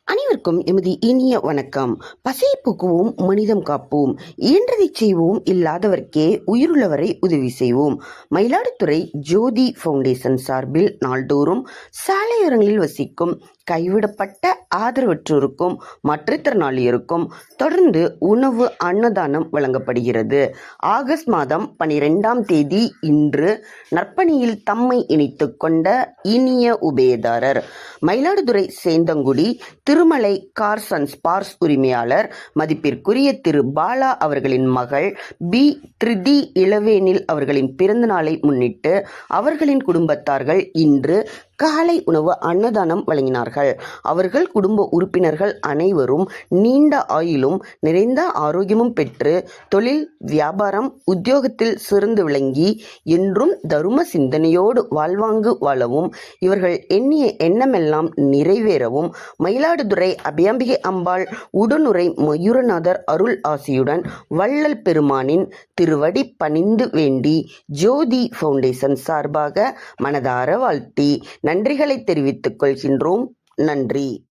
அனைவருக்கும் எமது இனிய வணக்கம். பசியை போக்குவோம், மனிதம் காப்போம், இயன்றதை செய்வோம், இல்லாதவர்க்கே உயிருள்ளவரை உதவி செய்வோம். மயிலாடுதுறை ஜோதி ஃபவுண்டேஷன் சார்பில் நாள்தோறும் சாலையோரங்களில் வசிக்கும் கைவிடப்பட்ட ஆதரவற்றோருக்கும் மாற்றுத்திறனாளியருக்கும் தொடர்ந்து உணவு அன்னதானம் வழங்கப்படுகிறது. ஆகஸ்ட் மாதம் 12ஆம் தேதி இன்று நற்பணியில் தம்மை இணைத்துக் கொண்ட இனிய உபயதாரர் Mayiladuthurai Senthangudi Thirumalai cars and spares உரிமையாளர் மதிப்பிற்குரிய திரு பாலா அவர்களின் மகள் பி த்ரிதி இளவேனில் அவர்களின் பிறந்த நாளை முன்னிட்டு அவர்களின் குடும்பத்தார்கள் இன்று காலை உணவு அன்னதானம் வழங்கினார்கள். அவர்கள் குடும்ப உறுப்பினர்கள் அனைவரும் நீண்ட ஆயுளும் நிறைந்த ஆரோக்கியமும் பெற்று தொழில், வியாபாரம், உத்தியோகத்தில் சிறந்து விளங்கி என்றும் தரும சிந்தனையோடு வாழ்வாங்கு வாழவும், இவர்கள் எண்ணிய எண்ணமெல்லாம் நிறைவேறவும் மயிலாடுதுறை அபியாம்பிகை அம்பாள் உடனுரை மயூரநாதர் அருள் ஆசியுடன் வள்ளல் பெருமானின் திருவடி பணிந்து வேண்டி ஜோதி ஃபவுண்டேஷன் சார்பாக மனதார வாழ்த்தி நன்றிகளை தெரிவித்துக் கொள்கின்றோம். நன்றி.